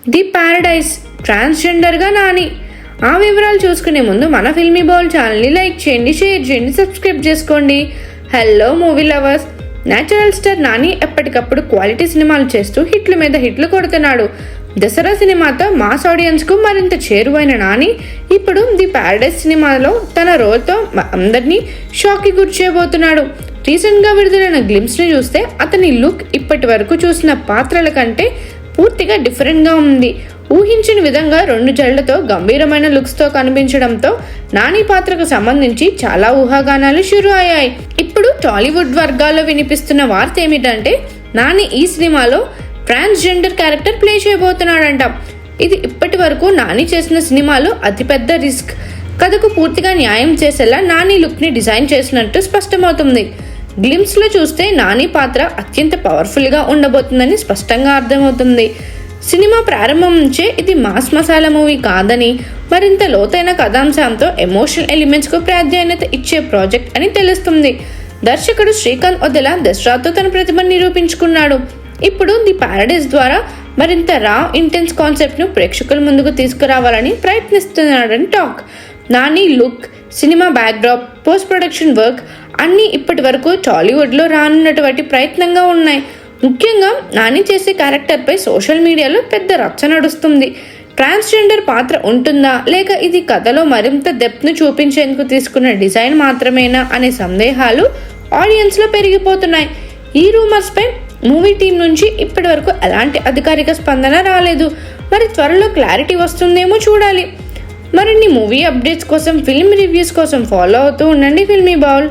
The Paradise ట్రాన్స్జెండర్గా Nani. ఆ వివరాలు చూసుకునే ముందు మన ఫిల్మీ బౌల్ ఛానల్ని లైక్ చేయండి, షేర్ చేయండి, సబ్స్క్రైబ్ చేసుకోండి. Hello movie lovers. Natural star Nani ఎప్పటికప్పుడు క్వాలిటీ సినిమాలు చేస్తూ హిట్ల మీద హిట్లు కొడుతున్నాడు. దసరా సినిమాతో మాస్ ఆడియన్స్కు మరింత చేరువైన నాని ఇప్పుడు ది ప్యారడైజ్ సినిమాలో తన రోల్తో అందరినీ షాక్కి గురి చేయబోతున్నాడు. రీసెంట్గా విడుదలైన గ్లిమ్స్ని చూస్తే అతని లుక్ ఇప్పటి వరకు చూసిన పాత్రల కంటే పూర్తిగా డిఫరెంట్గా ఉంది. ఊహించిన విధంగా 2 జళ్లతో గంభీరమైన లుక్స్తో కనిపించడంతో నాని పాత్రకు సంబంధించి చాలా ఊహాగానాలు షురు అయ్యాయి. ఇప్పుడు టాలీవుడ్ వర్గాల్లో వినిపిస్తున్న వార్త ఏమిటంటే నాని ఈ సినిమాలో ట్రాన్స్జెండర్ క్యారెక్టర్ ప్లే చేయబోతున్నాడంట. ఇది ఇప్పటి వరకు నాని చేసిన సినిమాలో అతిపెద్ద రిస్క్. కథకు పూర్తిగా న్యాయం చేసేలా నాని లుక్ని డిజైన్ చేసినట్టు స్పష్టమవుతుంది. గ్లిమ్స్లో చూస్తే నాని పాత్ర అత్యంత పవర్ఫుల్గా ఉండబోతుందని స్పష్టంగా అర్థమవుతుంది. సినిమా ప్రారంభం నుంచే ఇది మాస్ మసాలా మూవీ కాదని, మరింత లోతైన కథాంశంతో ఎమోషనల్ ఎలిమెంట్స్కు ప్రాధాన్యత ఇచ్చే ప్రాజెక్ట్ అని తెలుస్తుంది. దర్శకుడు శ్రీకాంత్ వదెలా దసరాతో తన ప్రతిభను నిరూపించుకున్నాడు. ఇప్పుడు ది ప్యారడైజ్ ద్వారా మరింత రా ఇంటెన్స్ కాన్సెప్ట్ను ప్రేక్షకుల ముందుకు తీసుకురావాలని ప్రయత్నిస్తున్నాడని talk. Nani look, cinema backdrop, post production work అన్నీ ఇప్పటి వరకు టాలీవుడ్లో రానున్నటువంటి ప్రయత్నంగా ఉన్నాయి. ముఖ్యంగా నాని చేసే క్యారెక్టర్పై సోషల్ మీడియాలో పెద్ద రచ్చ నడుస్తుంది. ట్రాన్స్జెండర్ పాత్ర ఉంటుందా, లేక ఇది కథలో మరింత డెప్త్ను చూపించేందుకు తీసుకున్న డిజైన్ మాత్రమేనా అనే సందేహాలు ఆడియన్స్లో పెరిగిపోతున్నాయి. ఈ రూమర్స్పై మూవీ టీం నుంచి ఇప్పటి వరకు ఎలాంటి అధికారిక స్పందన రాలేదు. మరి త్వరలో క్లారిటీ వస్తుందేమో చూడాలి. మరిన్ని మూవీ అప్డేట్స్ కోసం, ఫిల్మ్ రివ్యూస్ కోసం ఫాలో అవుతూ ఉండండి ఫిల్మీ బౌల్.